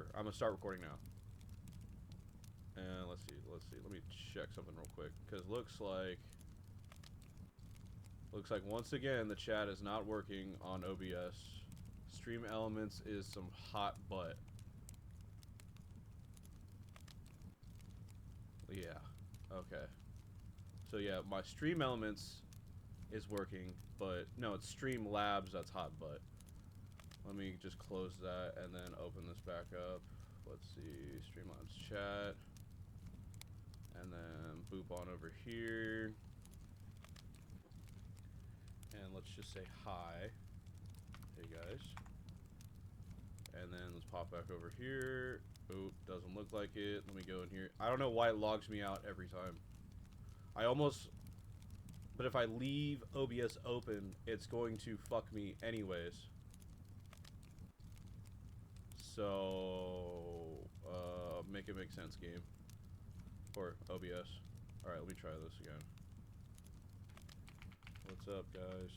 whatever. I'm gonna start recording now. And let's see. Let me check something real quick, because looks like once again the chat is not working on OBS. Stream Elements is some hot butt. Yeah. Okay. So yeah, my Stream Elements is working, but no, it's Streamlabs that's hot butt. Let me just close that and then open this back up. Let's see, Streamlabs chat. And then boop on over here. And let's just say hi. Hey guys. And then let's pop back over here. Oop, doesn't look like it. Let me go in here. I don't know why it logs me out every time. But if I leave OBS open, it's going to fuck me anyways. So, make it make sense, game. Or OBS. Alright, let me try this again. What's up, guys?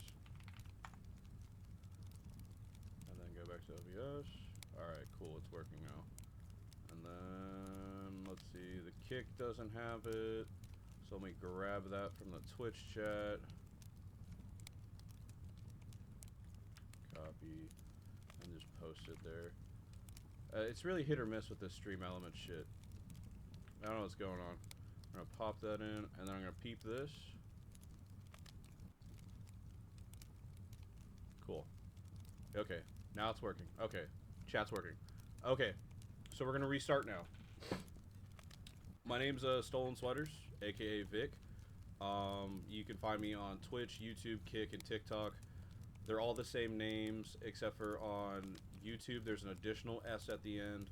And then go back to OBS. Alright, cool, it's working now. And then, let's see, the kick doesn't have it. So let me grab that from the Twitch chat. Copy. And just post it there. It's really hit or miss with this Stream Element shit. I don't know what's going on. I'm gonna pop that in, and then I'm gonna peep this. Cool. Okay, now it's working. Okay, chat's working. Okay, so we're gonna restart now. My name's Stolen Sweaters, aka Vic. You can find me on Twitch, YouTube, Kick, and TikTok. They're all the same names, except for on YouTube there's an additional S at the end,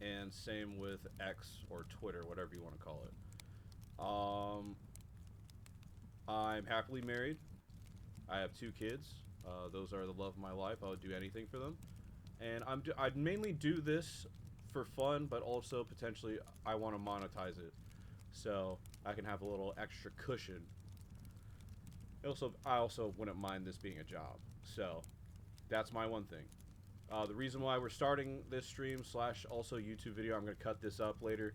and same with X or Twitter, whatever you want to call it. I'm happily married. I have 2 kids. Those are the love of my life. I would do anything for them. And I'd mainly do this for fun, but also potentially I want to monetize it, so I can have a little extra cushion. I also wouldn't mind this being a job, so that's my one thing. The reason why we're starting this stream slash also YouTube video, I'm going to cut this up later,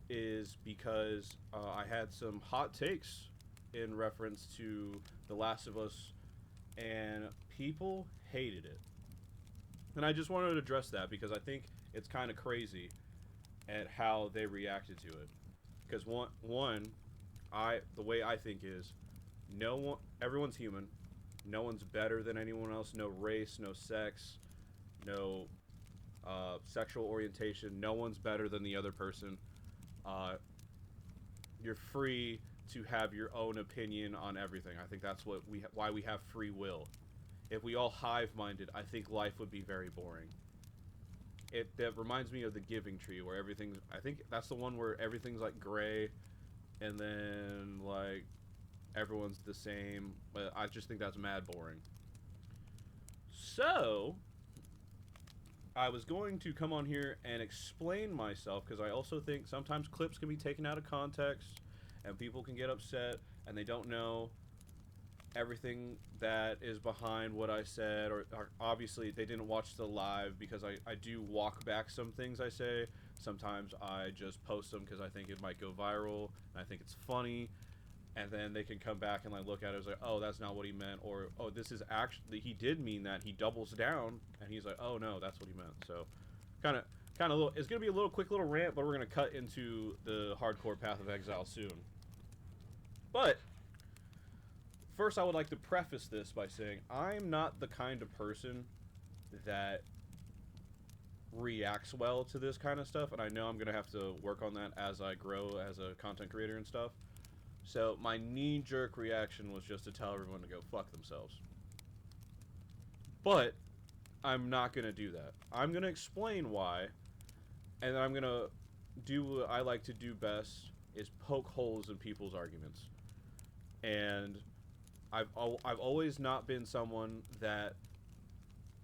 is because I had some hot takes in reference to The Last of Us, and people hated it. And I just wanted to address that because I think it's kind of crazy at how they reacted to it. Because the way I think is, everyone's human. No one's better than anyone else. No race, no sex, no sexual orientation. No one's better than the other person. You're free to have your own opinion on everything. I think that's why we have free will. If we all hive-minded, I think life would be very boring. That reminds me of the Giving Tree, where I think that's the one where everything's like gray, and then like everyone's the same. But I just think that's mad boring. So I was going to come on here and explain myself, because I also think sometimes clips can be taken out of context, and people can get upset, and they don't know everything that is behind what I said, or obviously they didn't watch the live, because I do walk back some things I say. Sometimes I just post them because I think it might go viral, and I think it's funny, and then they can come back and like look at it as like, oh, that's not what he meant, or oh, this is actually, he did mean that. He doubles down, and he's like, oh no, that's what he meant. So kind of little, it's gonna be a little quick little rant, but we're gonna cut into the hardcore Path of Exile soon. But first, I would like to preface this by saying I'm not the kind of person that reacts well to this kind of stuff, and I know I'm going to have to work on that as I grow as a content creator and stuff. So my knee-jerk reaction was just to tell everyone to go fuck themselves. But I'm not going to do that. I'm going to explain why, and then I'm going to do what I like to do best, is poke holes in people's arguments. And I've always not been someone that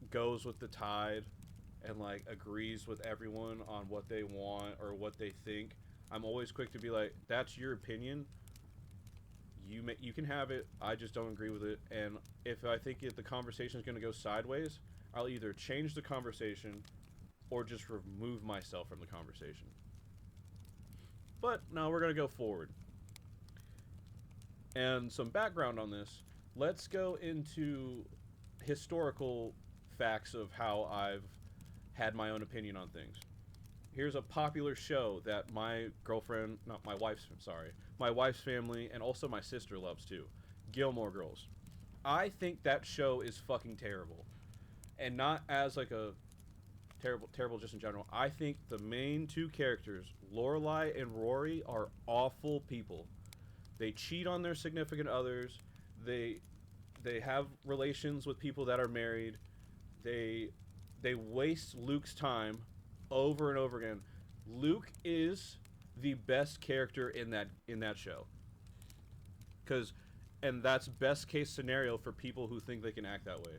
goes with the tide and like agrees with everyone on what they want or what they think. I'm always quick to be like, that's your opinion. You can have it. I just don't agree with it. And if I think the conversation is going to go sideways, I'll either change the conversation or just remove myself from the conversation. But no, we're going to go forward. And some background on this. Let's go into historical facts of how I've had my own opinion on things. Here's a popular show that my girlfriend, not my wife's, sorry, my wife's family and also my sister loves too. Gilmore Girls. I think that show is fucking terrible. And not as like a terrible just in general. I think the main two characters, Lorelai and Rory, are awful people. They cheat on their significant others. They have relations with people that are married. They waste Luke's time over and over again. Luke is the best character in that show. And that's best case scenario for people who think they can act that way.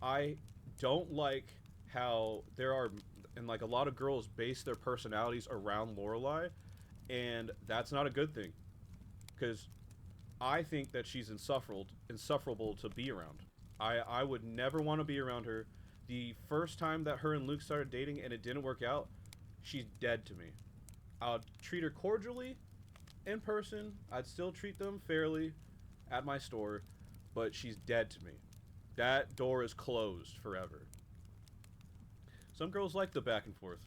I don't like how there are, and like a lot of girls base their personalities around Lorelai, and that's not a good thing. Because I think that she's insufferable to be around. I would never want to be around her. The first time that her and Luke started dating and it didn't work out, she's dead to me. I'd treat her cordially in person. I'd still treat them fairly at my store, but she's dead to me. That door is closed forever. Some girls like the back and forth.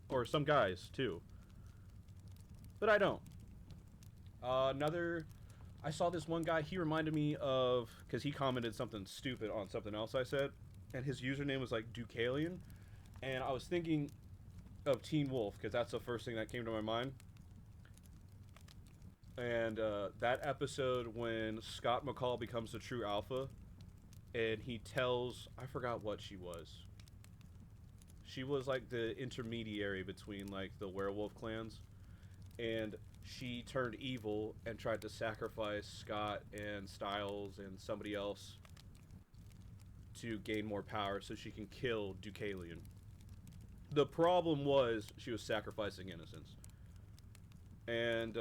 Or some guys too. But I don't. I saw this one guy, he reminded me of, because he commented something stupid on something else I said, and his username was like Deucalion, and I was thinking of Teen Wolf, because that's the first thing that came to my mind. And that episode when Scott McCall becomes the true alpha, and he tells, I forgot what she was. She was like the intermediary between like the werewolf clans, and she turned evil and tried to sacrifice Scott and Styles and somebody else to gain more power so she can kill Deucalion. The problem was she was sacrificing innocence. And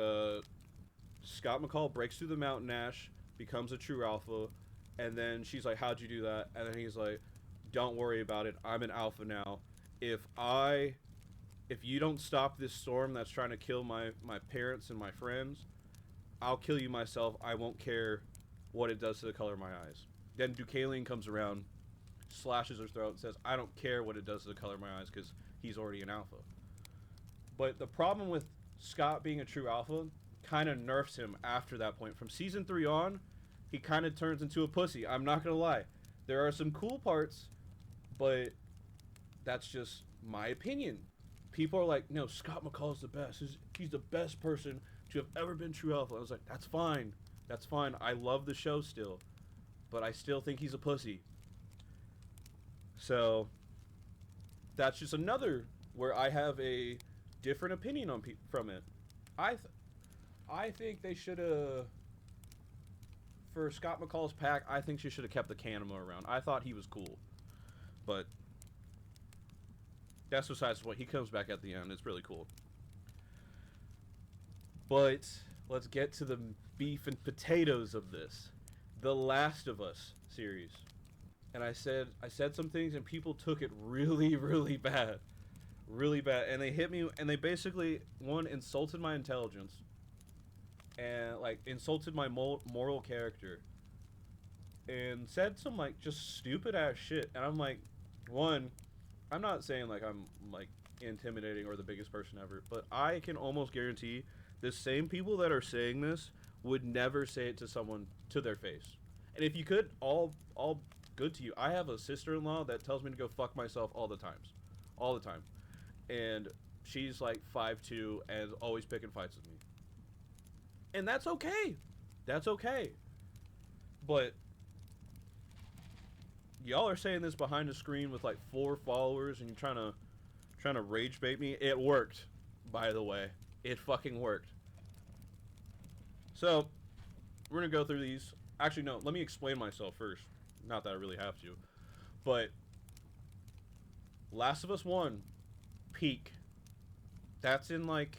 Scott McCall breaks through the mountain ash, becomes a true alpha, and then she's like, how'd you do that? And then he's like, don't worry about it, I'm an alpha now. If you don't stop this storm that's trying to kill my parents and my friends, I'll kill you myself. I won't care what it does to the color of my eyes. Then Deucalion comes around, slashes her throat, and says, I don't care what it does to the color of my eyes because he's already an alpha. But the problem with Scott being a true alpha kind of nerfs him after that point. From season 3 on, he kind of turns into a pussy. I'm not going to lie. There are some cool parts, but that's just my opinion. People are like, no, Scott McCall's the best. He's the best person to have ever been true alpha. I was like, that's fine. That's fine. I love the show still. But I still think he's a pussy. So, that's just another where I have a different opinion on from it. I think they should have... For Scott McCall's pack, I think she should have kept the Kanema around. I thought he was cool. But... that's besides what, he comes back at the end. It's really cool. But let's get to the beef and potatoes of this. The Last of Us series. And I said some things and people took it really, really bad. Really bad. And they hit me and they basically, one, insulted my intelligence. And like insulted my moral character. And said some like just stupid ass shit. And I'm like, one, I'm not saying like I'm like intimidating or the biggest person ever, but I can almost guarantee the same people that are saying this would never say it to someone to their face. And if you could, all good to you. I have a sister-in-law that tells me to go fuck myself all the time, and she's like 5'2" and always picking fights with me, and that's okay. But y'all are saying this behind the screen with like 4 followers and you're trying to rage bait me. It worked, by the way. It fucking worked. So, we're gonna go through these. Actually, no, let me explain myself first. Not that I really have to. But, Last of Us 1, peak. That's in like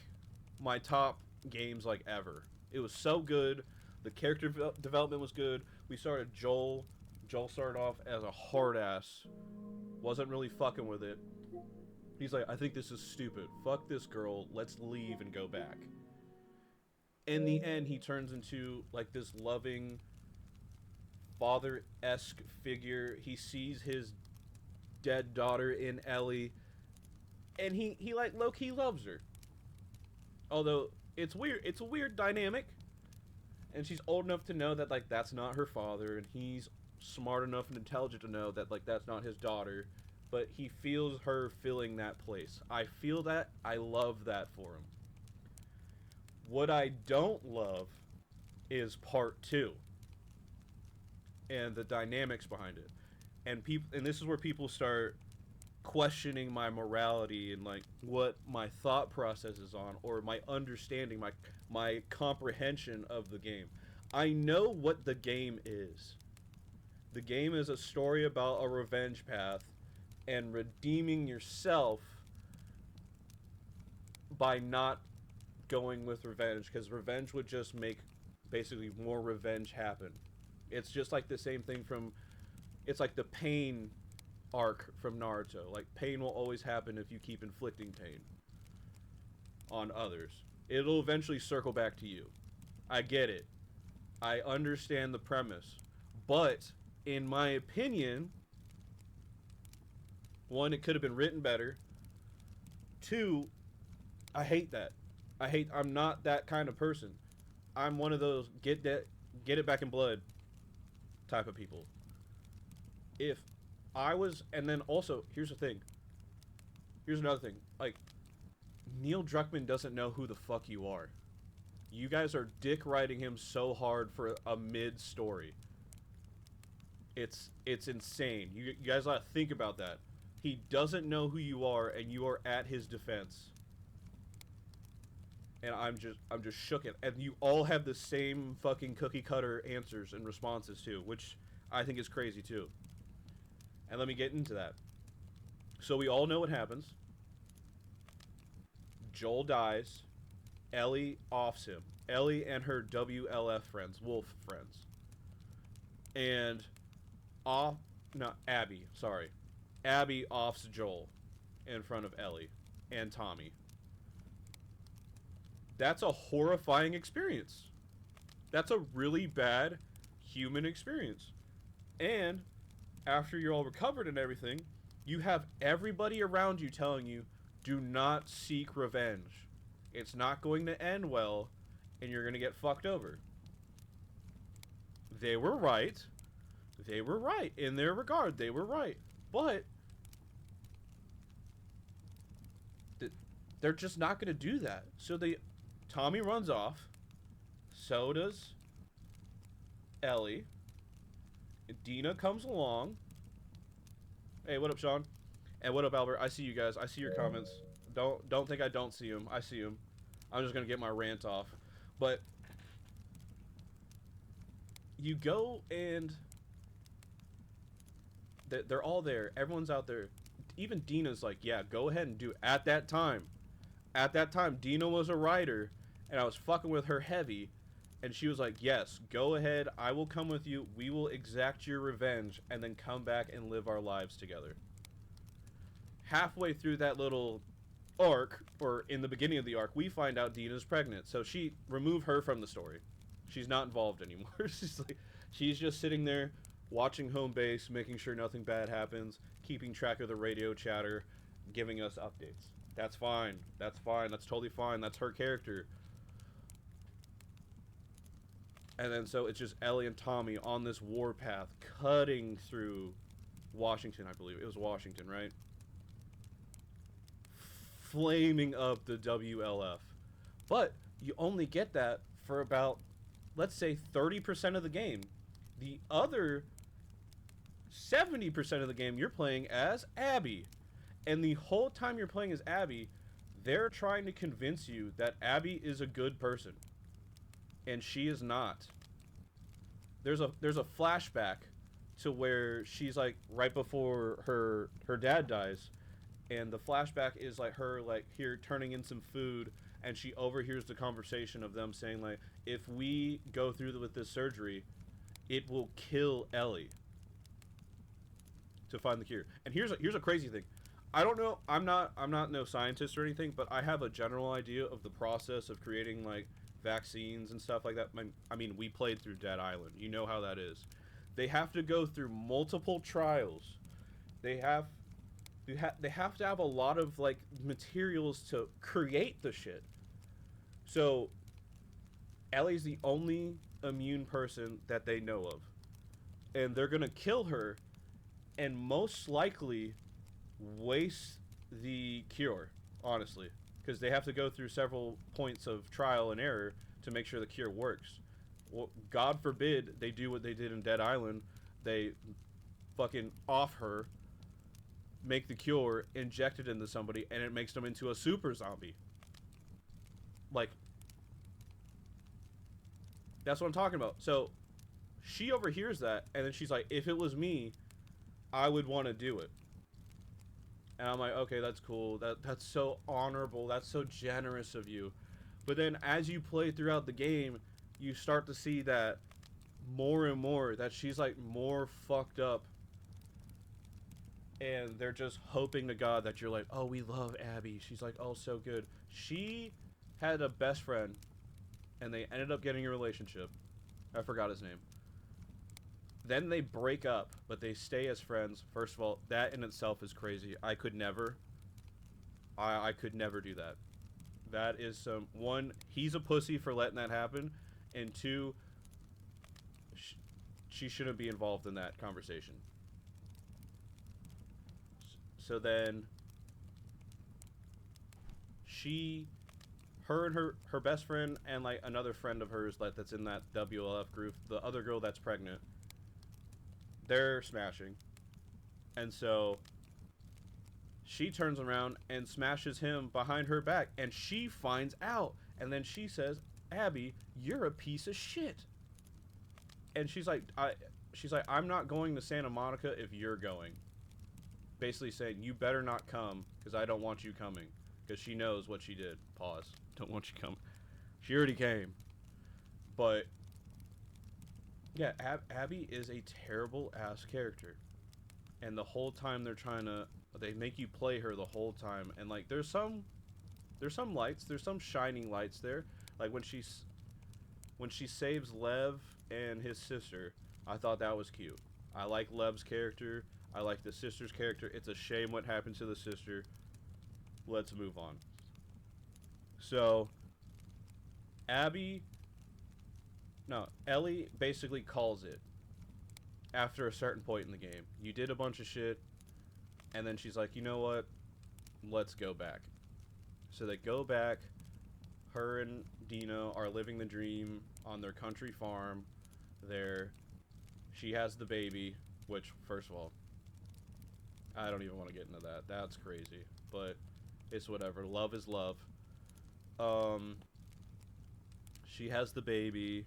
my top games like ever. It was so good. The character development was good. We started Joel. Joel started off as a hard ass. Wasn't really fucking with it. He's like, I think this is stupid. Fuck this girl. Let's leave and go back. In the end, he turns into like this loving, father-esque figure. He sees his dead daughter in Ellie, and he like low-key loves her. Although it's weird. It's a weird dynamic. And she's old enough to know that like that's not her father, and he's smart enough and intelligent to know that like that's not his daughter, but he feels her filling that place. I feel that. I love that for him. What I don't love is part 2 and the dynamics behind it. And this is where people start questioning my morality and like what my thought process is on, or my understanding, my comprehension of the game. I know what the game is. The game is a story about a revenge path and redeeming yourself by not going with revenge, because revenge would just make basically more revenge happen. It's just like the same thing from, it's like the pain arc from Naruto. Like, pain will always happen if you keep inflicting pain on others. It'll eventually circle back to you. I get it. I understand the premise. But, in my opinion, 1, it could have been written better. 2, I hate that. I'm not that kind of person. I'm one of those get it back in blood type of people. If I was, and then also, here's the thing. Here's another thing. Like, Neil Druckmann doesn't know who the fuck you are. You guys are dick riding him so hard for a mid-story. It's insane. You guys ought to think about that. He doesn't know who you are, and you are at his defense. And I'm just shook at. And you all have the same fucking cookie cutter answers and responses too, which I think is crazy too. And let me get into that. So we all know what happens. Joel dies. Ellie offs him. Ellie and her WLF friends, wolf friends. And Abby, sorry. Abby offs Joel in front of Ellie and Tommy. That's a horrifying experience. That's a really bad human experience. And after you're all recovered and everything, you have everybody around you telling you, do not seek revenge. It's not going to end well, and you're going to get fucked over. They were right. They were right. In their regard, they were right. But they're just not going to do that. So Tommy runs off. So does Ellie. Dina comes along. Hey, what up, Sean? And what up, Albert? I see you guys. I see your comments. Don't think I don't see them. I see them. I'm just gonna get my rant off. But you go and they're all there. Everyone's out there. Even Dina's like, yeah, go ahead and do it. At that time, Dina was a writer, and I was fucking with her heavy. And she was like, yes, go ahead. I will come with you. We will exact your revenge and then come back and live our lives together. Halfway through that little arc, or in the beginning of the arc, we find out Dina's pregnant. So she removed her from the story. She's not involved anymore. She's just sitting there watching home base, making sure nothing bad happens, keeping track of the radio chatter, giving us updates. That's fine. That's fine. That's totally fine. That's her character. And then so it's just Ellie and Tommy on this warpath, cutting through Washington, I believe. It was Washington, right? Flaming up the WLF. But you only get that for about, let's say, 30% of the game. The other 70% of the game, you're playing as Abby. And the whole time you're playing as Abby, they're trying to convince you that Abby is a good person. And she is not. There's a flashback to where she's like right before her dad dies, and the flashback is like her like here turning in some food, and she overhears the conversation of them saying like, if we go through with this surgery, it will kill Ellie to find the cure. And here's a crazy thing. I don't know. I'm not no scientist or anything, but I have a general idea of the process of creating like vaccines and stuff like that. I mean, we played through Dead Island. You know how that is. They have to go through multiple trials. They have they have to have a lot of like materials to create the shit. So Ellie's the only immune person that they know of, and they're gonna kill her, and most likely waste the cure. Honestly, because they have to go through several points of trial and error to make sure the cure works. Well, God forbid they do what they did in Dead Island. They fucking off her, make the cure, inject it into somebody, and it makes them into a super zombie. Like, that's what I'm talking about. So she overhears that, and then she's like, if it was me, I would want to do it. And I'm like, okay, that's cool. That's so honorable. That's so generous of you. But then as you play throughout the game, you start to see that more and more that she's like more fucked up, and they're just hoping to God that you're like, oh, we love Abby. She's like, oh, so good. She had a best friend, and they ended up getting a relationship. I forgot his name. Then they break up, but they stay as friends. First of all, that in itself is crazy. I could never. I could never do that. That is some one. He's a pussy for letting that happen, and two, she shouldn't be involved in that conversation. So then, she, her and her best friend and like another friend of hers that's in that WLF group, the other girl that's pregnant, they're smashing, and so she turns around and smashes him behind her back, and she finds out, and then she says, Abby, you're a piece of shit. And she's like, I'm not going to Santa Monica if you're going. Basically saying, you better not come, because I don't want you coming. Because she knows what she did. Pause. Don't want you coming. She already came. But, yeah, Abby is a terrible ass character. And the whole time they make you play her the whole time. And, like, there's some lights, there's some shining lights there. Like, when she saves Lev and his sister, I thought that was cute. I like Lev's character. I like the sister's character. It's a shame what happened to the sister. Let's move on. So, Ellie basically calls it after a certain point in the game. You did a bunch of shit, and then she's like, you know what? Let's go back. So they go back. Her and Dina are living the dream on their country farm. She has the baby, which, first of all, I don't even want to get into that. That's crazy. But it's whatever. Love is love. She has the baby.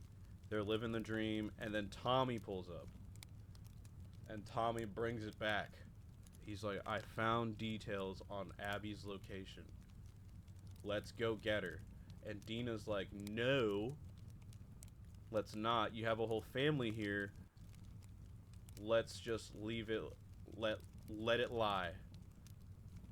They're living the dream. And then Tommy pulls up. And Tommy brings it back. He's like, I found details on Abby's location. Let's go get her. And Dina's like, no, let's not. You have a whole family here. Let's just leave it. Let it lie.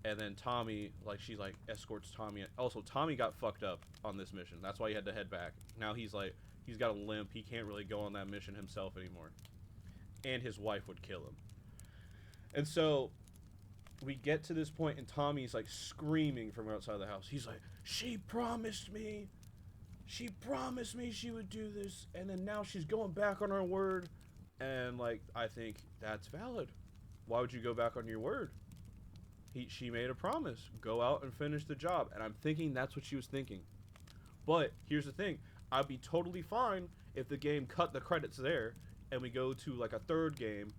And then Tommy, like, she like escorts Tommy. Also, Tommy got fucked up on this mission. That's why he had to head back. Now he's like, he's got a limp. He can't really go on that mission himself anymore. And his wife would kill him. And so we get to this point, and Tommy's like screaming from outside the house. He's like, she promised me she would do this, and then now she's going back on her word. And like, I think that's valid. Why would you go back on your word? She made a promise. Go out and finish the job. And I'm thinking that's what she was thinking. But here's the thing. I'd be totally fine if the game cut the credits there and we go to like a third game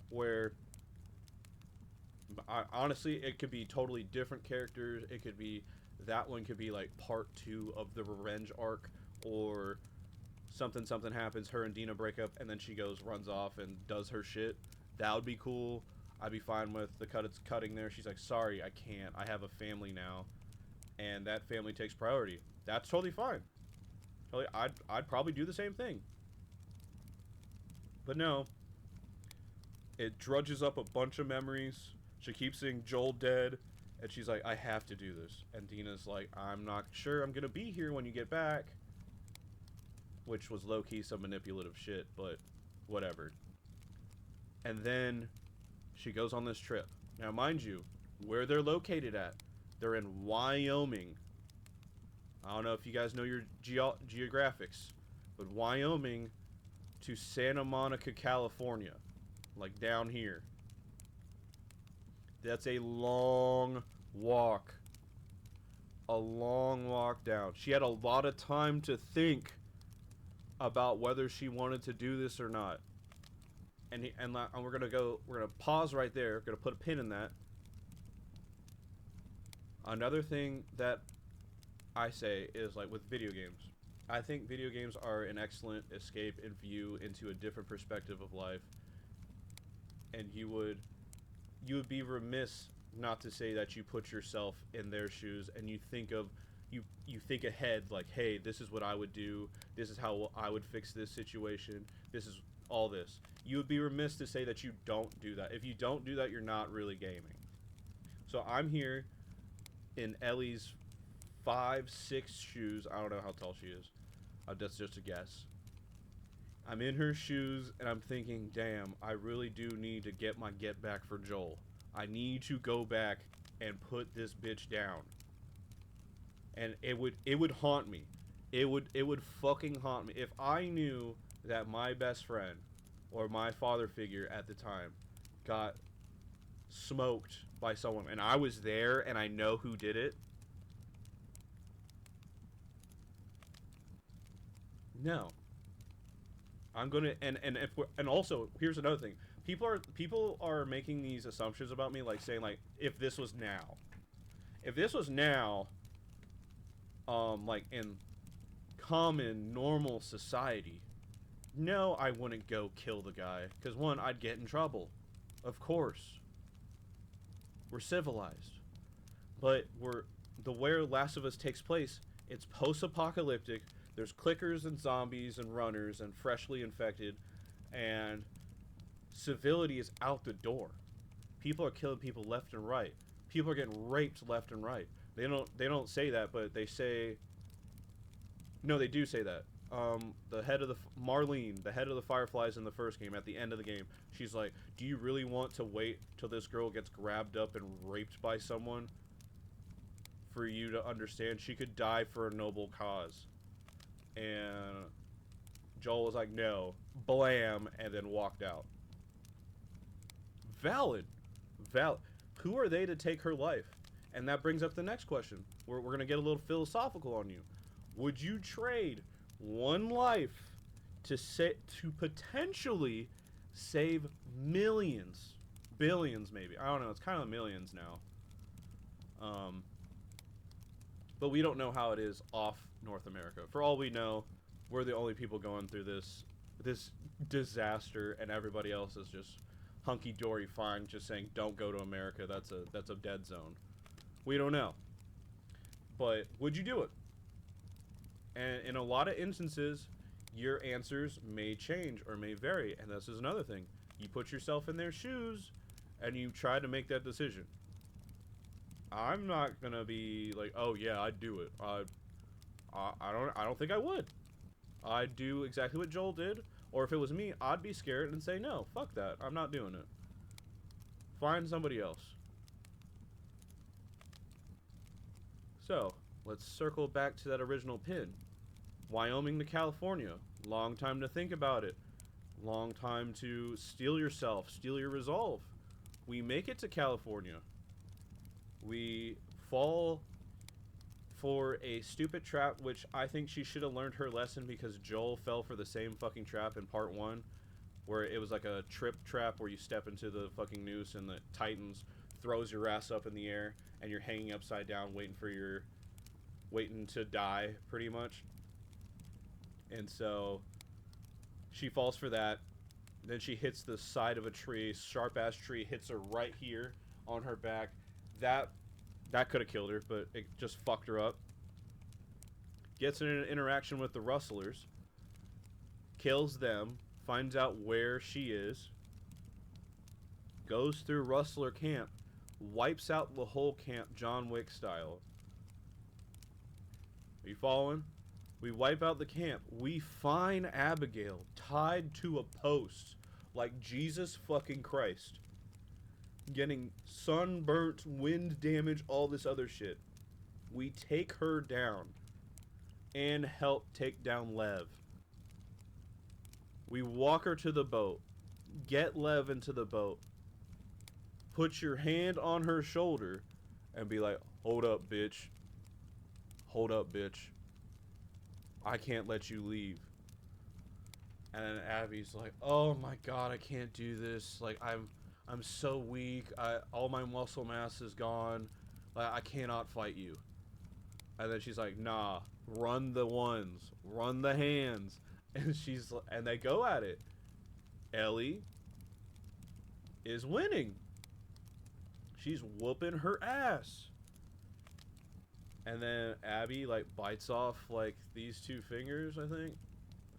where honestly, it could be totally different characters. It could be, that one could be like part 2 of the revenge arc, or something happens, her and Dina break up, and then she runs off and does her shit. That would be cool. I'd be fine with the cutting there. She's like, sorry, I can't. I have a family now, and that family takes priority. That's totally fine. Totally, I'd probably do the same thing. But no, it drudges up a bunch of memories. She keeps seeing Joel dead, and she's like, I have to do this. And Dina's like, I'm not sure I'm gonna be here when you get back. Which was low-key some manipulative shit, but whatever. And then she goes on this trip. Now, mind you, where they're located at, they're in Wyoming. I don't know if you guys know your geographics, but Wyoming to Santa Monica, California, like down here. That's a long walk. A long walk down. She had a lot of time to think about whether she wanted to do this or not. And we're gonna pause right there. We're gonna put a pin in that. Another thing that I say is, like, with video games, I think video games are an excellent escape and view into a different perspective of life. And you would be remiss not to say that you put yourself in their shoes and you think ahead, like, hey, this is what I would do, this is how I would fix this situation, this is all this. You would be remiss to say that you don't do that. If you don't do that, you're not really gaming. So I'm here in Ellie's 5'6" shoes. I don't know how tall she is. That's just a guess. I'm in her shoes and I'm thinking, damn, I really do need to get my get back for Joel. I need to go back and put this bitch down. And it would haunt me. It would fucking haunt me if I knew that my best friend or my father figure at the time got smoked by someone and I was there and I know who did it. No. I'm gonna and also here's another thing. People are making these assumptions about me, like saying, like, if this was now. If this was now, like in common normal society, no, I wouldn't go kill the guy, because one, I'd get in trouble. Of course. We're civilized. But where Last of Us takes place, it's post-apocalyptic. There's clickers and zombies and runners and freshly infected, and civility is out the door. People are killing people left and right. People are getting raped left and right. They don't say that, but they say. No, they do say that. The head of Marlene, the head of the Fireflies in the first game, at the end of the game, she's like, "Do you really want to wait till this girl gets grabbed up and raped by someone for you to understand she could die for a noble cause?" And Joel was like, "No," blam, and then walked out. Valid. Who are they to take her life? And that brings up the next question. We're going to get a little philosophical on you. Would you trade one life to potentially save millions? Billions, maybe. I don't know. It's kind of millions now. But we don't know how it is off North America. For all we know, we're the only people going through this disaster, and everybody else is just hunky-dory fine, just saying, don't go to America, that's a dead zone. We don't know. But would you do it? And in a lot of instances, your answers may change or may vary, and this is another thing. You put yourself in their shoes, and you try to make that decision. I'm not gonna be like, oh yeah, I'd do it. I don't think I would. I'd do exactly what Joel did, or if it was me, I'd be scared and say, no, fuck that, I'm not doing it. Find somebody else. So, let's circle back to that original pin. Wyoming to California. Long time to think about it. Long time to steel yourself, steel your resolve. We make it to California. We fall for a stupid trap, which I think she should have learned her lesson, because Joel fell for the same fucking trap in part 1, where it was like a trip trap where you step into the fucking noose and the Titans throws your ass up in the air and you're hanging upside down waiting to die, pretty much. And so she falls for that. Then she hits the side of a tree, sharp ass tree, hits her right here on her back. That could have killed her, but it just fucked her up. Gets in an interaction with the rustlers. Kills them. Finds out where she is. Goes through rustler camp. wipes out the whole camp John Wick style. Are you following? We wipe out the camp. We find Abigail tied to a post like Jesus fucking Christ. Getting sunburnt, wind damage, all this other shit. We take her down and help take down Lev. We walk her to the boat. Get Lev into the boat. Put your hand on her shoulder and be like, hold up, bitch. Hold up, bitch. I can't let you leave. And then Abby's like, oh my god, I can't do this. Like, I'm so weak. All my muscle mass is gone. Like, I cannot fight you. And then she's like, nah, run the ones. Run the hands. And they go at it. Ellie is winning. She's whooping her ass. And then Abby, like, bites off, like, these 2 fingers, I think.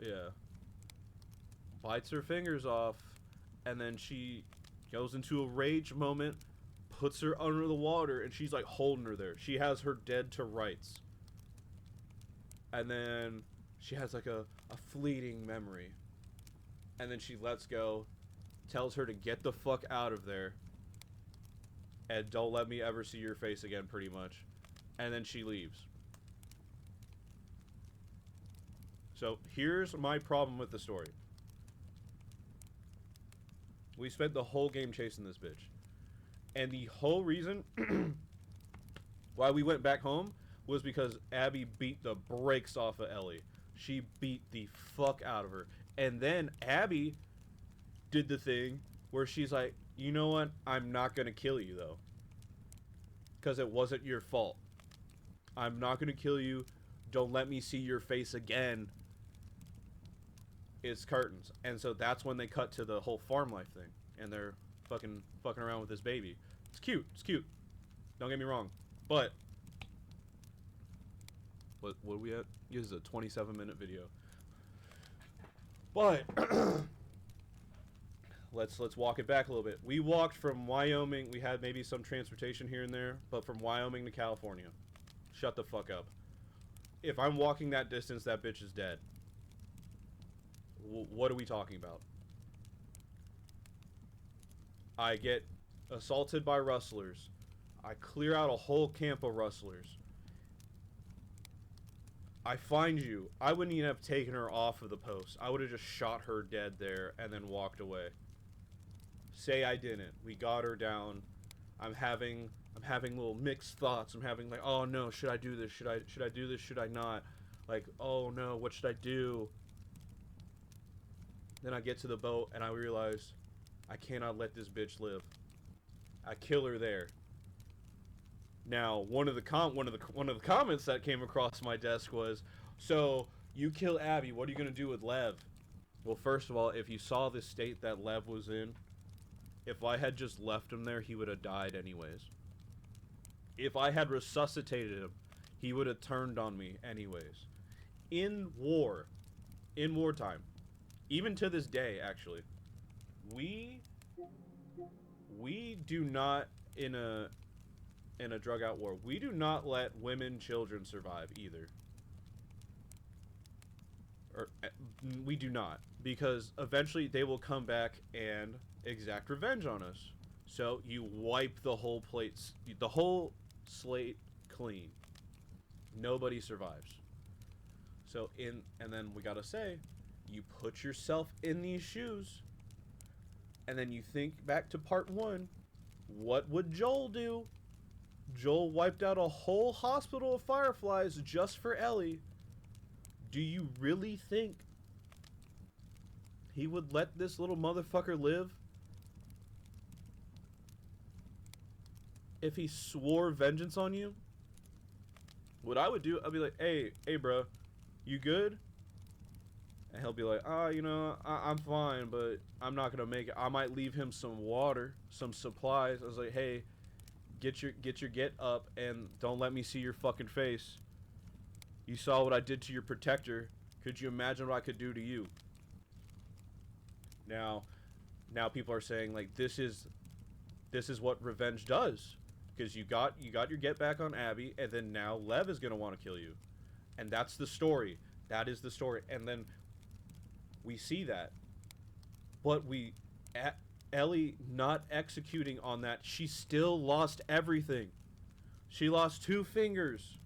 Yeah. Bites her fingers off. And then she goes into a rage moment, puts her under the water, and she's, like, holding her there. She has her dead to rights. And then she has, like, a fleeting memory. And then she lets go, tells her to get the fuck out of there, and don't let me ever see your face again, pretty much. And then she leaves. So, here's my problem with the story. We spent the whole game chasing this bitch. And the whole reason why we went back home was because Abby beat the brakes off of Ellie. She beat the fuck out of her. And then Abby did the thing where she's like, you know what? I'm not going to kill you, though. Because it wasn't your fault. I'm not going to kill you. Don't let me see your face again. It's curtains. And so that's when they cut to the whole farm life thing. And they're fucking around with this baby. It's cute. It's cute. Don't get me wrong. But what are we at? This is a 27-minute video. But let's walk it back a little bit. We walked from Wyoming. We had maybe some transportation here and there, but from Wyoming to California. Shut the fuck up. If I'm walking that distance, that bitch is dead. What are we talking about? I get assaulted by rustlers. I clear out a whole camp of rustlers. I find you. I wouldn't even have taken her off of the post. I would have just shot her dead there and then walked away. Say I didn't. We got her down. I'm having little mixed thoughts. I'm having like, oh no, should I do this? Should I do this? Should I not? Like, oh no, what should I do? Then I get to the boat and I realize I cannot let this bitch live. I kill her there. Now, one of the comments that came across my desk was, so you kill Abby, what are you gonna do with Lev? Well, first of all, if you saw the state that Lev was in, if I had just left him there, he would have died anyways. If I had resuscitated him, he would have turned on me anyways. In wartime, even to this day, actually, we do not, in a drug out war, we do not let women, children survive either. Or we do not, because eventually they will come back and exact revenge on us. So you wipe the whole slate clean. Nobody survives. So and then we gotta say, you put yourself in these shoes, and then you think back to part 1. What would Joel do? Joel wiped out a whole hospital of fireflies just for Ellie. Do you really think he would let this little motherfucker live? If he swore vengeance on you? What I would do, I'd be like, hey bro, you good? And he'll be like, I'm fine, but I'm not gonna make it. I might leave him some water, some supplies. I was like, hey, get your get up and don't let me see your fucking face. You saw what I did to your protector. Could you imagine what I could do to you? Now people are saying, like, this is this is what revenge does, because you got your get back on Abby, and then now Lev is gonna want to kill you, and that's the story. That is the story, and then we see that, but Ellie not executing on that. She still lost everything. She lost 2 fingers.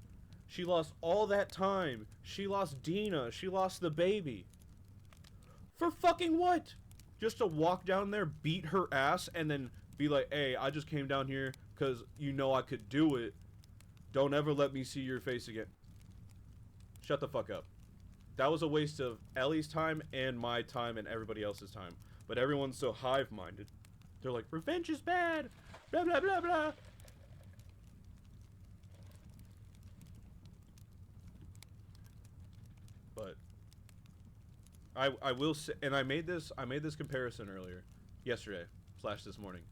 She lost all that time. She lost Dina. She lost the baby. For fucking what? Just to walk down there, beat her ass, and then be like, hey, I just came down here because you know I could do it. Don't ever let me see your face again. Shut the fuck up. That was a waste of Ellie's time and my time and everybody else's time. But everyone's so hive-minded. They're like, revenge is bad. Blah, blah, blah, blah. But I will say, and I made this comparison earlier, yesterday / this morning,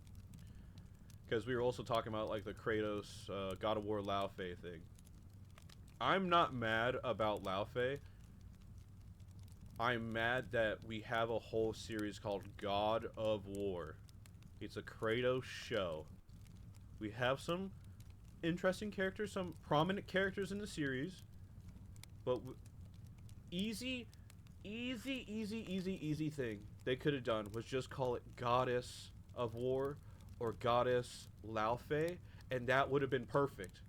because we were also talking about like the Kratos God of War Lao Fei thing. I'm not mad about Lao Fei. I'm mad that we have a whole series called God of War. It's a Kratos show. We have some interesting characters, some prominent characters in the series, but easy thing they could have done was just call it Goddess of War or Goddess Lao Fei, and that would have been perfect.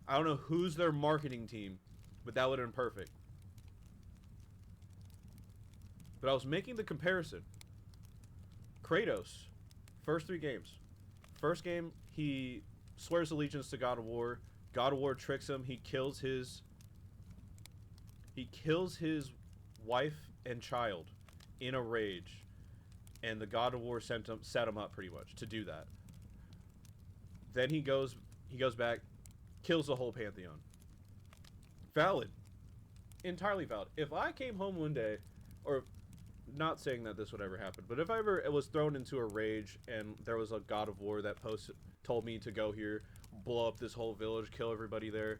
I don't know who's their marketing team, but that would have been perfect. But I was making the comparison. Kratos, first 3 games. First game, he swears allegiance to God of War. God of War tricks him. He kills his wife and child in a rage, and the God of War set him up pretty much to do that. Then he goes back, kills the whole pantheon. Valid, entirely valid. If I came home one day, or not saying that this would ever happen, but if I ever was thrown into a rage and there was a God of War that told me to go here, blow up this whole village, kill everybody there,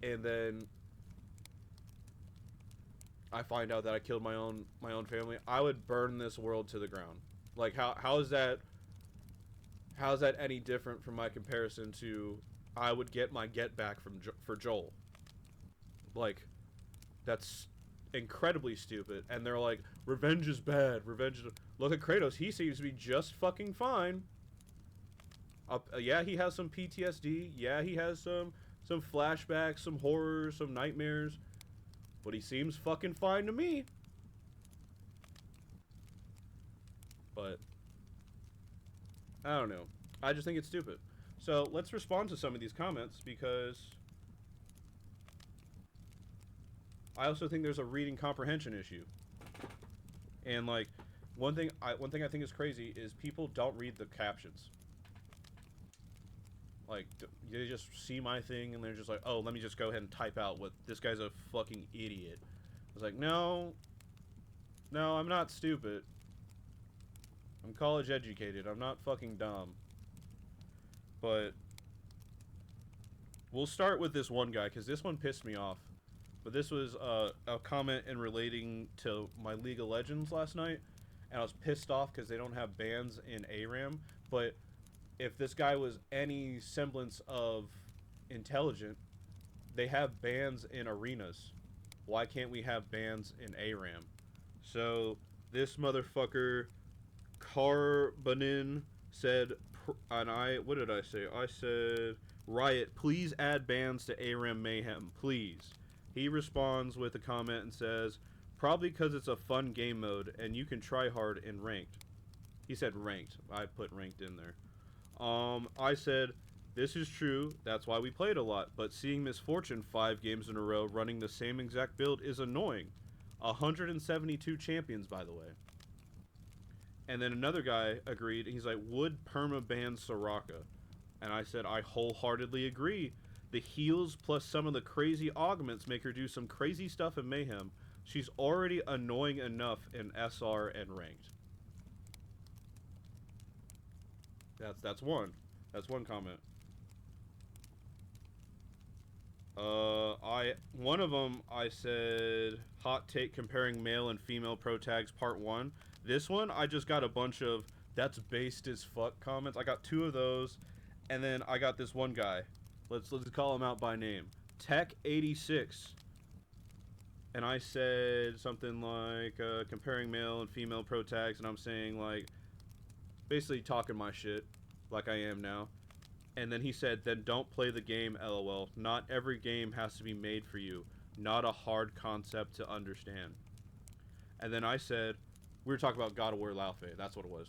and then I find out that I killed my own family, I would burn this world to the ground. Like, how is that any different from my comparison to I would get my get back for Joel? Like, that's incredibly stupid. And they're like, revenge is bad. Look at Kratos. He seems to be just fucking fine. Yeah, he has some PTSD. Yeah, he has some flashbacks, some horrors, some nightmares. But he seems fucking fine to me. But I don't know. I just think it's stupid. So let's respond to some of these comments, because I also think there's a reading comprehension issue. And like, one thing I think is crazy is people don't read the captions. Like, they just see my thing and they're just like, oh, let me just go ahead and type out what this guy's a fucking idiot. I was like, no, I'm not stupid. I'm college educated. I'm not fucking dumb. But we'll start with this one guy, because this one pissed me off. But this was a comment in relating to my League of Legends last night, and I was pissed off because they don't have bans in ARAM. But if this guy was any semblance of intelligent, they have bans in arenas. Why can't we have bans in ARAM? So this motherfucker Carbonin said, and what did I say? I said, Riot, please add bans to ARAM Mayhem, please. He responds with a comment and says, probably because it's a fun game mode and you can try hard in ranked. He said ranked. I put ranked in there. I said, this is true, that's why we played a lot, but seeing Misfortune 5 games in a row running the same exact build is annoying. 172 champions, by the way. And then another guy agreed, he's like, would perma-ban Soraka? And I said, I wholeheartedly agree. The heals plus some of the crazy augments make her do some crazy stuff in Mayhem. She's already annoying enough in SR and ranked. That's one. That's one comment. One of them, I said, hot take comparing male and female pro tags part 1. This one, I just got a bunch of that's based as fuck comments. I got 2 of those, and then I got this one guy. Let's call him out by name. Tech86. And I said something like comparing male and female pro tags, and I'm saying like basically talking my shit like I am now. And then he said, then don't play the game, LOL. Not every game has to be made for you. Not a hard concept to understand. And then I said, we were talking about God of War Laufey. That's what it was.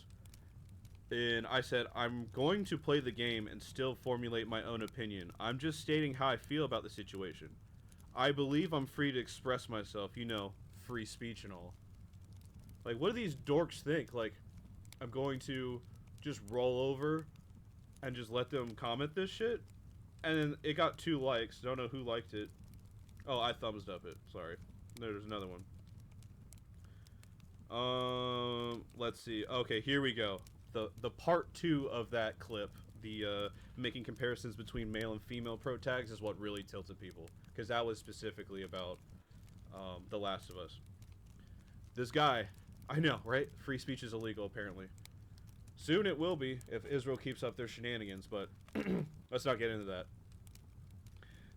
And I said, I'm going to play the game and still formulate my own opinion. I'm just stating how I feel about the situation. I believe I'm free to express myself. You know, free speech and all. Like, what do these dorks think? Like, I'm going to just roll over and just let them comment this shit? And then it got 2 likes. Don't know who liked it. Oh, I thumbs up it. Sorry. There's another one. Let's see. Okay, here we go. The part 2 of that clip, the making comparisons between male and female pro tags, is what really tilted people, because that was specifically about The Last of Us. This guy, I know, right? Free speech is illegal, apparently. Soon it will be, if Israel keeps up their shenanigans, but let's not get into that.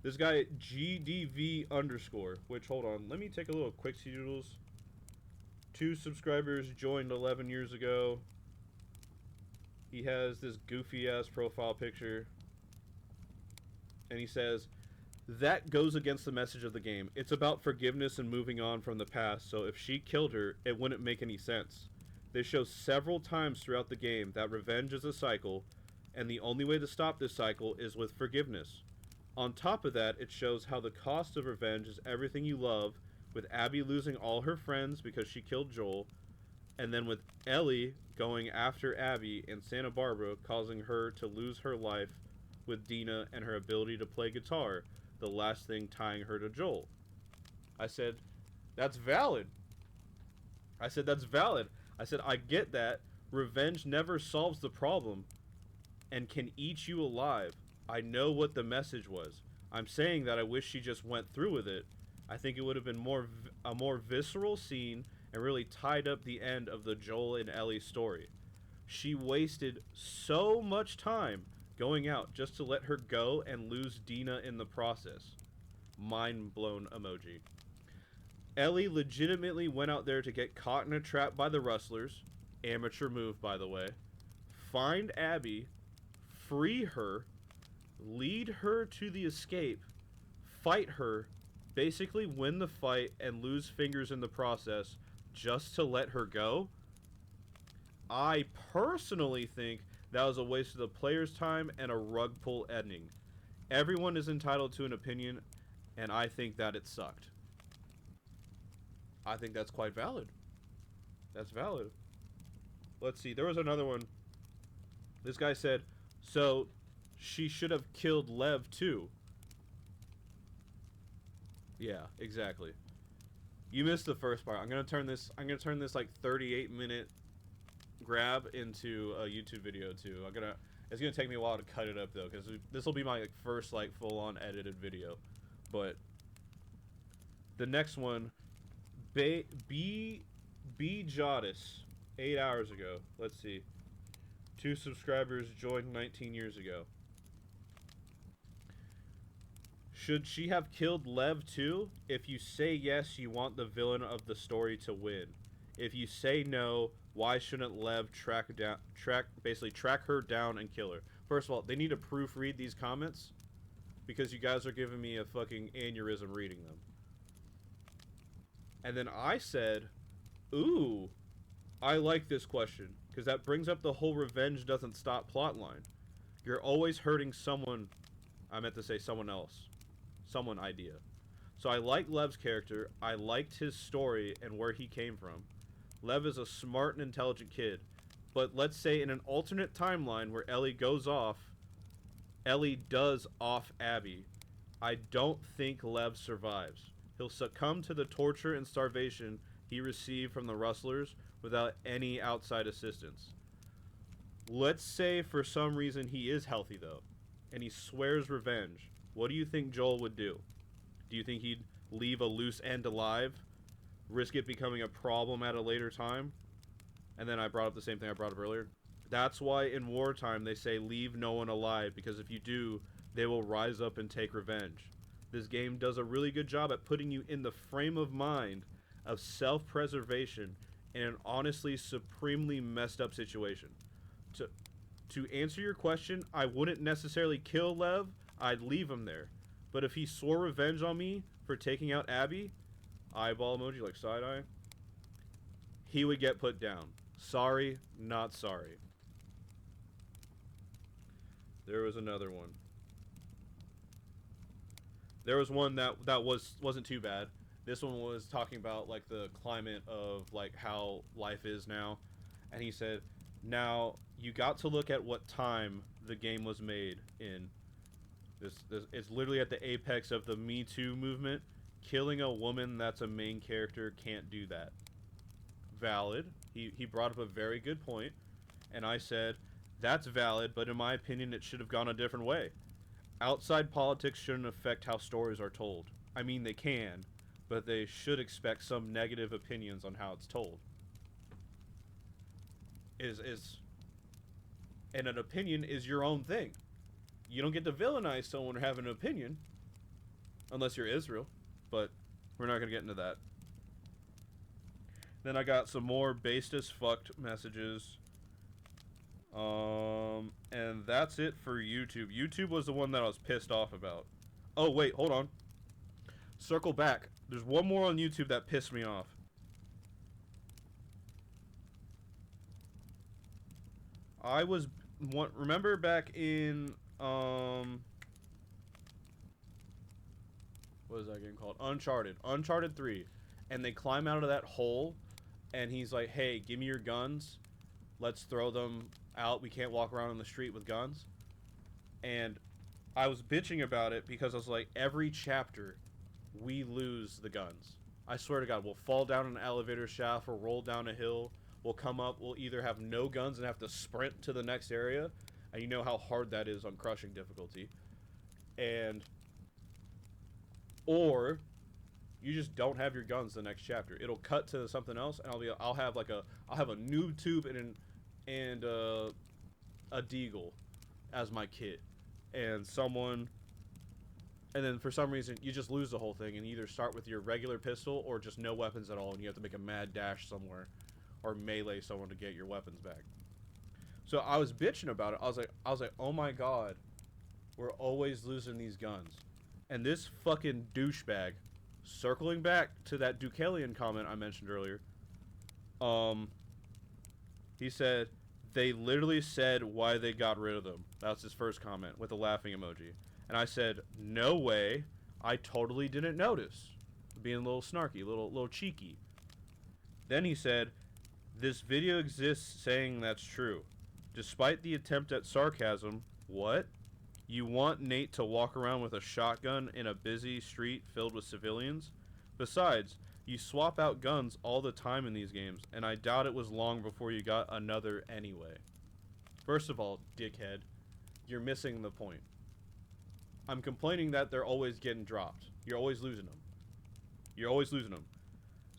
This guy, GDV _, which, hold on, let me take a little quick doodles. 2 subscribers joined 11 years ago. He has this goofy-ass profile picture. And he says, that goes against the message of the game. It's about forgiveness and moving on from the past, so if she killed her, it wouldn't make any sense. They show several times throughout the game that revenge is a cycle, and the only way to stop this cycle is with forgiveness. On top of that, it shows how the cost of revenge is everything you love, with Abby losing all her friends because she killed Joel, and then with Ellie going after Abby in Santa Barbara, causing her to lose her life with Dina and her ability to play guitar, the last thing tying her to Joel. I said, that's valid. I said, that's valid. I said, I get that. Revenge never solves the problem and can eat you alive. I know what the message was. I'm saying that I wish she just went through with it. I think it would have been a more visceral scene and really tied up the end of the Joel and Ellie story. She wasted so much time going out just to let her go and lose Dina in the process. Mind blown emoji. Ellie legitimately went out there to get caught in a trap by the rustlers. Amateur move, by the way. Find Abby, free her, lead her to the escape, fight her, basically win the fight and lose fingers in the process just to let her go? I personally think that was a waste of the player's time and a rug pull ending. Everyone is entitled to an opinion, and I think that it sucked. I think that's quite valid. That's valid. Let's see. There was another one. This guy said, so she should have killed Lev too. Yeah, exactly. You missed the first part. I'm gonna turn this like 38-minute grab into a YouTube video too. It's gonna take me a while to cut it up though, because this will be my first like full-on edited video. But the next one, B Jodis, 8 hours ago. Let's see. 2 subscribers joined 19 years ago. Should she have killed Lev too? If you say yes, you want the villain of the story to win. If you say no, why shouldn't Lev track her down and kill her? First of all, they need to proofread these comments, because you guys are giving me a fucking aneurysm reading them. And then I said, ooh, I like this question, because that brings up the whole revenge doesn't stop plotline. You're always hurting someone. I meant to say someone else. Someone idea. So I like Lev's character. I liked his story and where he came from. Lev is a smart and intelligent kid. But let's say in an alternate timeline where Ellie goes off, Ellie does off Abby. I don't think Lev survives. He'll succumb to the torture and starvation he received from the rustlers without any outside assistance. Let's say for some reason he is healthy though, and he swears revenge. What do you think Joel would do? Do you think he'd leave a loose end alive, risk it becoming a problem at a later time? And then I brought up the same thing I brought up earlier. That's why in wartime they say leave no one alive, because if you do, they will rise up and take revenge. This game does a really good job at putting you in the frame of mind of self-preservation in an honestly supremely messed up situation. To answer your question, I wouldn't necessarily kill Lev, I'd leave him there. But if he swore revenge on me for taking out Abby, eyeball emoji like side-eye, he would get put down. Sorry, not sorry. There was another one. There was one that wasn't too bad. This one was talking about like the climate of like how life is now, and he said, "Now you got to look at what time the game was made in. This it's literally at the apex of the Me Too movement. Killing a woman that's a main character can't do that." Valid. He brought up a very good point, and I said, "That's valid, but in my opinion, it should have gone a different way. Outside politics shouldn't affect how stories are told. I mean, they can, but they should expect some negative opinions on how it's told." And an opinion is your own thing. You don't get to villainize someone or have an opinion, unless you're Israel, but we're not gonna get into that. Then I got some more based as fucked messages. And that's it for YouTube. YouTube was the one that I was pissed off about. Oh, wait, hold on. Circle back. There's one more on YouTube that pissed me off. Remember back in, what is that game called? Uncharted. Uncharted 3. And they climb out of that hole, and he's like, "Hey, give me your guns. Let's throw them out. We can't walk around on the street with guns." And I was bitching about it because I was like, every chapter, we lose the guns. I swear to God, we'll fall down an elevator shaft or roll down a hill. We'll come up, we'll either have no guns and have to sprint to the next area. And you know how hard that is on crushing difficulty. Or you just don't have your guns the next chapter. It'll cut to something else, and I'll have a noob tube and a deagle as my kit, and then for some reason you just lose the whole thing and either start with your regular pistol or just no weapons at all, and you have to make a mad dash somewhere or melee someone to get your weapons back. So I was bitching about it. I was like, oh my god, we're always losing these guns. And this fucking douchebag, circling back to that Dukalian comment I mentioned earlier, he said, they literally said why they got rid of them. That's his first comment with a laughing emoji. And I said, no way, I totally didn't notice. Being a little snarky, little cheeky. Then he said, this video exists saying that's true. Despite the attempt at sarcasm, what? You want Nate to walk around with a shotgun in a busy street filled with civilians? Besides, you swap out guns all the time in these games, and I doubt it was long before you got another anyway. First of all, dickhead, you're missing the point. I'm complaining that they're always getting dropped. You're always losing them. You're always losing them.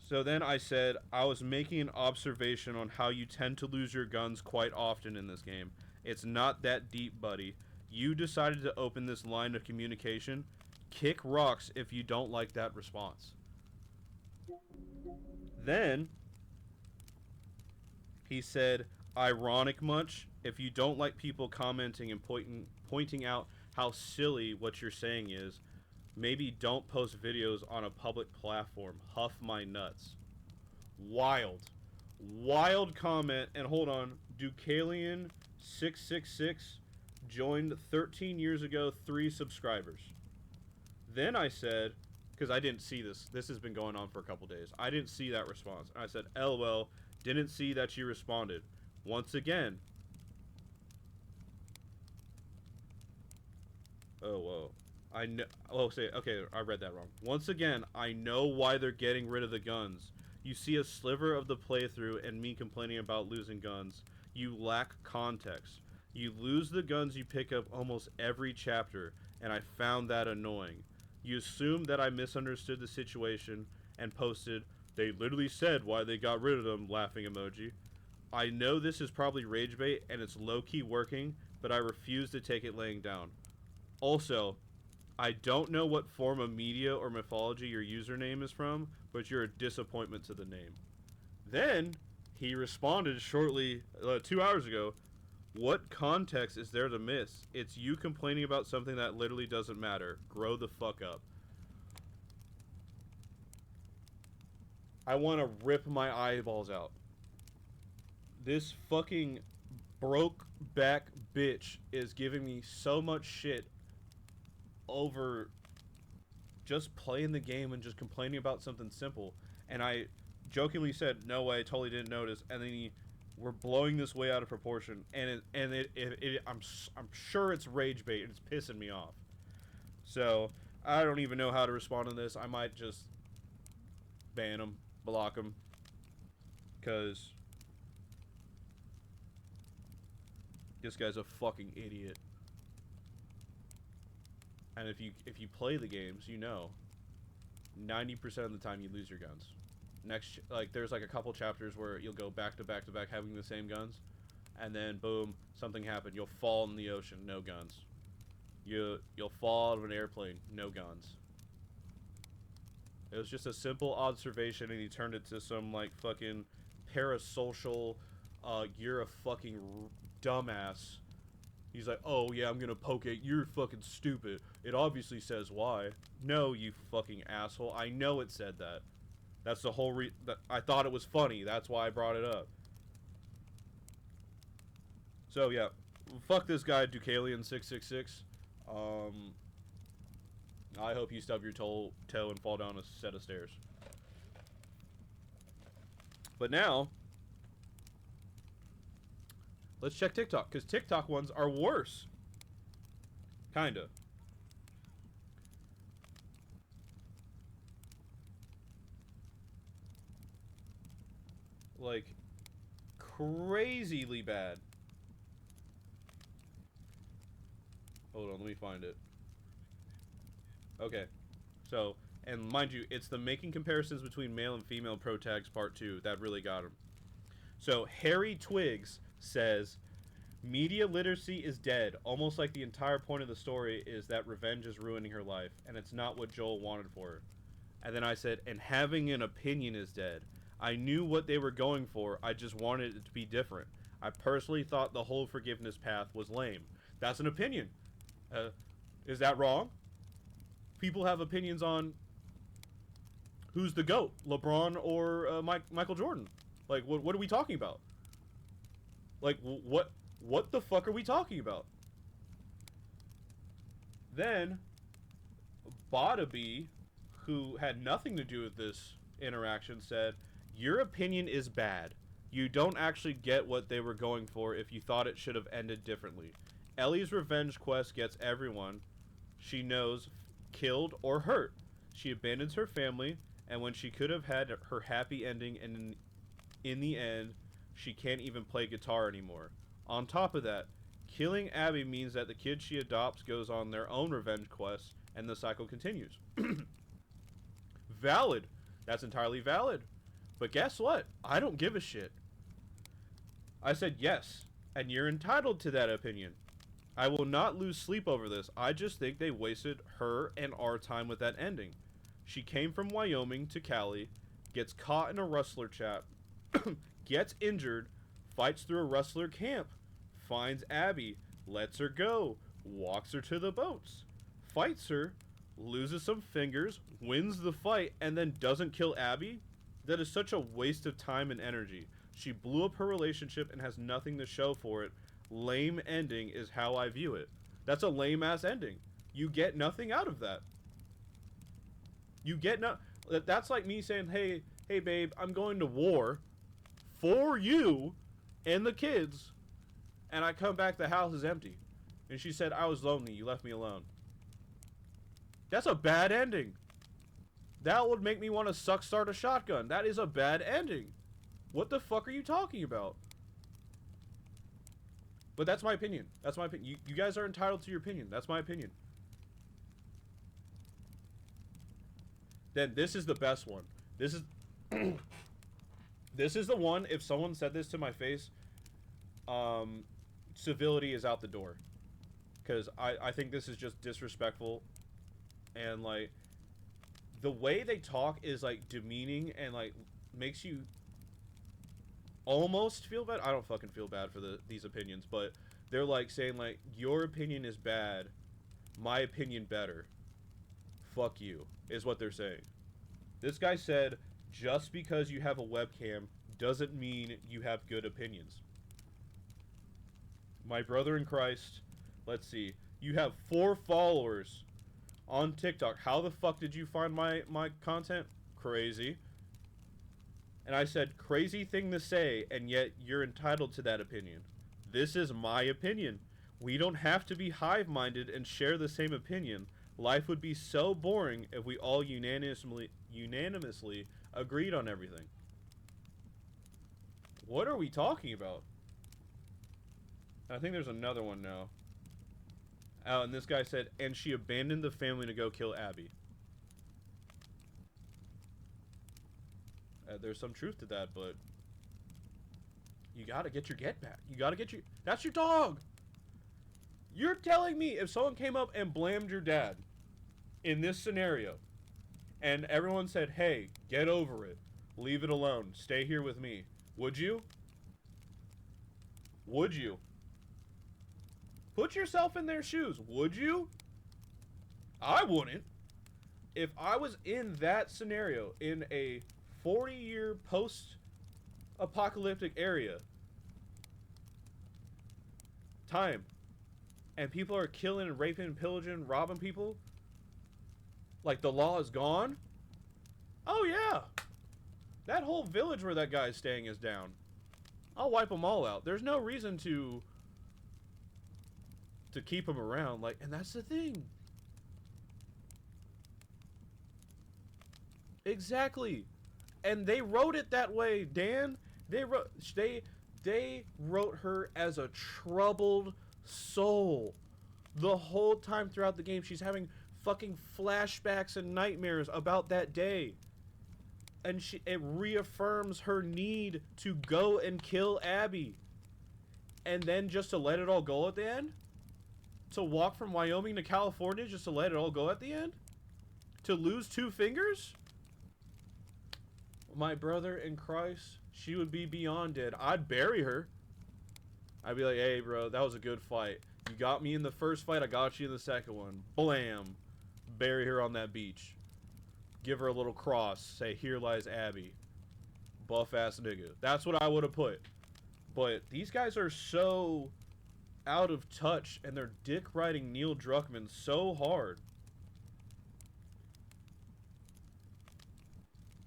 So then I said, I was making an observation on how you tend to lose your guns quite often in this game. It's not that deep, buddy. You decided to open this line of communication. Kick rocks if you don't like that response. Then he said, ironic much? If you don't like people commenting and pointing out how silly what you're saying is, maybe don't post videos on a public platform. Huff my nuts. Wild. Wild comment. And hold on. Dukalian666 joined 13 years ago, 3 subscribers. Then I said, because I didn't see this. This has been going on for a couple days. I didn't see that response. I said, LOL, didn't see that you responded. Once again. Oh, whoa. I know. Oh, okay, I read that wrong. Once again, I know why they're getting rid of the guns. You see a sliver of the playthrough and me complaining about losing guns. You lack context. You lose the guns you pick up almost every chapter, and I found that annoying. You assumed that I misunderstood the situation and posted, they literally said why they got rid of them, laughing emoji. I know this is probably rage bait and it's low-key working, but I refuse to take it laying down. Also, I don't know what form of media or mythology your username is from, but you're a disappointment to the name. Then, he responded shortly, 2 hours ago, what context is there to miss? It's you complaining about something that literally doesn't matter. Grow the fuck up. I want to rip my eyeballs out. This fucking broke back bitch is giving me so much shit over just playing the game and just complaining about something simple. And I jokingly said, no way, I totally didn't notice. And then we're blowing this way out of proportion. And I'm sure it's rage bait and it's pissing me off. So I don't even know how to respond to this. I might just ban him, block him, because this guy's a fucking idiot. And if you play the games, you know, 90% of the time you lose your guns. There's like a couple chapters where you'll go back to back to back having the same guns, and then boom, something happened. You'll fall in the ocean, no guns. You'll fall out of an airplane, no guns. It was just a simple observation, and he turned it to some like fucking parasocial, you're a fucking dumbass. He's like, oh yeah, I'm gonna poke it. You're fucking stupid. It obviously says why. No, you fucking asshole. I know it said that. That's the whole I thought it was funny. That's why I brought it up. So yeah, fuck this guy, Deucalion666. I hope you stub your toe and fall down a set of stairs. But now, let's check TikTok, because TikTok ones are worse. Kinda. Like, crazily bad. Hold on, let me find it. Okay. So, and mind you, it's the making comparisons between male and female pro tags part 2 that really got him. So, Harry Twigs says, media literacy is dead, almost like the entire point of the story is that revenge is ruining her life, and it's not what Joel wanted for her. And then I said, and having an opinion is dead. I knew what they were going for, I just wanted it to be different. I personally thought the whole forgiveness path was lame. That's an opinion. Is that wrong? People have opinions on who's the GOAT, LeBron or Michael Jordan. Like, what are we talking about? Like, what the fuck are we talking about? Then, Bodaby, who had nothing to do with this interaction, said, your opinion is bad. You don't actually get what they were going for if you thought it should have ended differently. Ellie's revenge quest gets everyone she knows killed or hurt. She abandons her family, and when she could have had her happy ending, and in the end, she can't even play guitar anymore. On top of that, killing Abby means that the kid she adopts goes on their own revenge quests, and the cycle continues. Valid. That's entirely valid. But guess what? I don't give a shit. I said yes, and you're entitled to that opinion. I will not lose sleep over this. I just think they wasted her and our time with that ending. She came from Wyoming to Cali, gets caught in a rustler trap, gets injured, fights through a rustler camp, finds Abby, lets her go, walks her to the boats, fights her, loses some fingers, wins the fight, and then doesn't kill Abby? That is such a waste of time and energy. She blew up her relationship and has nothing to show for it. Lame ending is how I view it. That's a lame ass ending. You get nothing out of that. You get no. That's like me saying, hey babe, I'm going to war for you and the kids, and I come back, the house is empty. And she said, I was lonely, you left me alone. That's a bad ending. That would make me want to start a shotgun. That is a bad ending. What the fuck are you talking about? But that's my opinion. That's my opinion. You guys are entitled to your opinion. That's my opinion. Then this is the best one. This This is the one, if someone said this to my face, civility is out the door. Because I think this is just disrespectful. And, like, the way they talk is, like, demeaning and, like, makes you almost feel bad. I don't fucking feel bad for these opinions, but they're, like, saying, like, your opinion is bad, my opinion better. Fuck you, is what they're saying. This guy said, just because you have a webcam doesn't mean you have good opinions. My brother in Christ, let's see. You have 4 followers on TikTok. How the fuck did you find my content? Crazy. And I said, crazy thing to say, and yet you're entitled to that opinion. This is my opinion. We don't have to be hive-minded and share the same opinion. Life would be so boring if we all unanimously agreed on everything. What are we talking about? I think there's another one now. Oh, and this guy said, and she abandoned the family to go kill Abby. There's some truth to that, but you gotta get your get back. You gotta get your... That's your dog! You're telling me if someone came up and blamed your dad in this scenario, and everyone said, hey, get over it, leave it alone, stay here with me, would you? Would you? Put yourself in their shoes. Would you? I wouldn't. If I was in that scenario, in a 40-year post-apocalyptic area, time, and people are killing and raping and pillaging, robbing people, like the law is gone, oh yeah, that whole village where that guy's staying is down. I'll wipe them all out. There's no reason to keep him around, like, and that's the thing. Exactly. And they wrote it that way, Dan. They wrote her as a troubled soul. The whole time throughout the game, she's having fucking flashbacks and nightmares about that day. And it reaffirms her need to go and kill Abby. And then just to let it all go at the end? To walk from Wyoming to California just to let it all go at the end? To lose 2 fingers? My brother in Christ, she would be beyond dead. I'd bury her. I'd be like, hey, bro, that was a good fight. You got me in the first fight, I got you in the second one. Blam. Bury her on that beach. Give her a little cross. Say, here lies Abby. Buff-ass nigga. That's what I would have put. But these guys are so out of touch, and they're dick-riding Neil Druckmann so hard.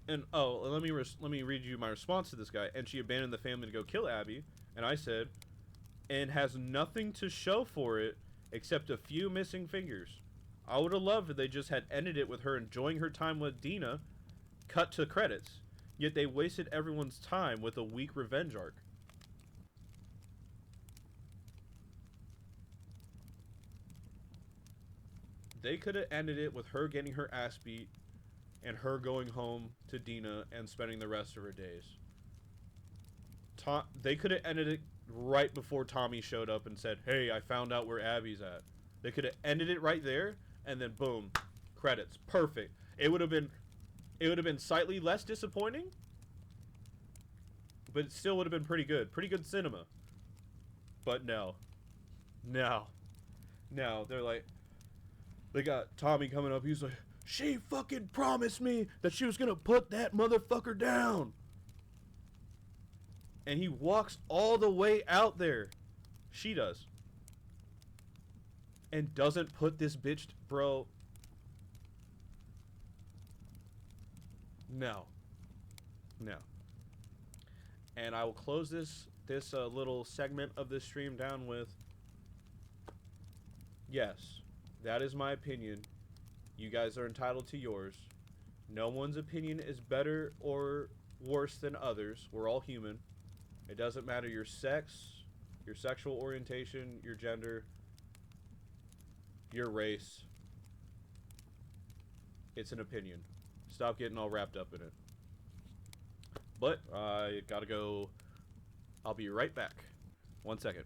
And, oh, let me read you my response to this guy. And she abandoned the family to go kill Abby. And I said, and has nothing to show for it except a few missing fingers. I would have loved if they just had ended it with her enjoying her time with Dina, cut to credits. Yet they wasted everyone's time with a weak revenge arc. They could have ended it with her getting her ass beat and her going home to Dina and spending the rest of her days. They could have ended it right before Tommy showed up and said, hey, I found out where Abby's at. They could have ended it right there, and then boom, credits. Perfect. It would have been slightly less disappointing, but it still would have been pretty good. Pretty good cinema. But no. No. No. They're like, they got Tommy coming up. He's like, she fucking promised me that she was gonna put that motherfucker down. And he walks all the way out there. She does. And doesn't put this bitch, bro. No. No. And I will close this little segment of this stream down with, yes, that is my opinion. You guys are entitled to yours. No one's opinion is better or worse than others. We're all human. It doesn't matter your sex, your sexual orientation, your gender, your race. It's an opinion. Stop getting all wrapped up in it. But I gotta go. I'll be right back. 1 second.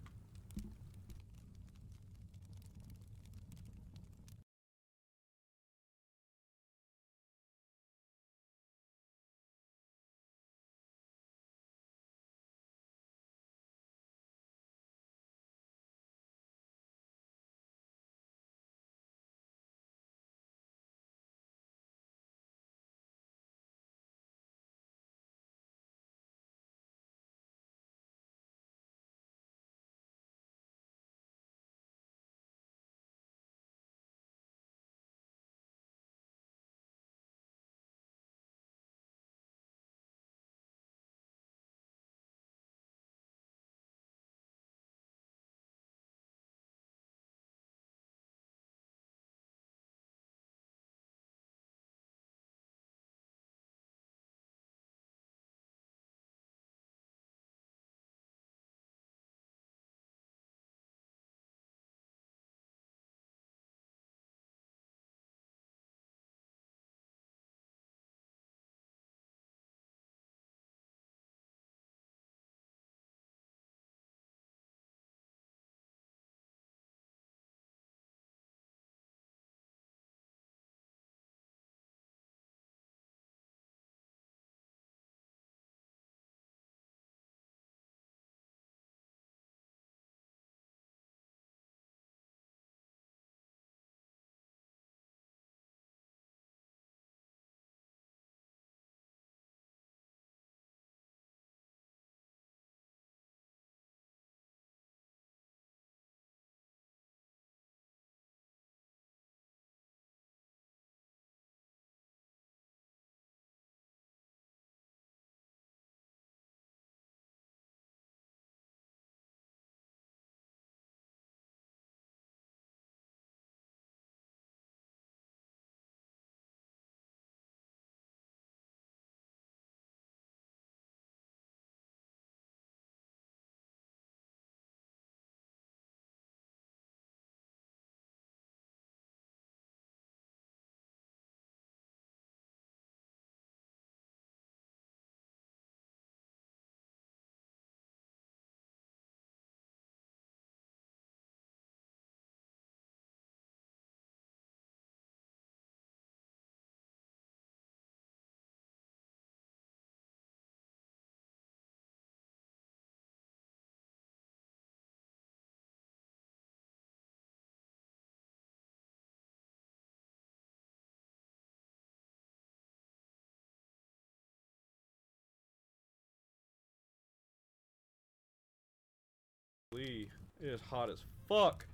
It is hot as fuck.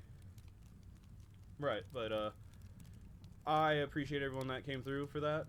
Right, but I appreciate everyone that came through for that.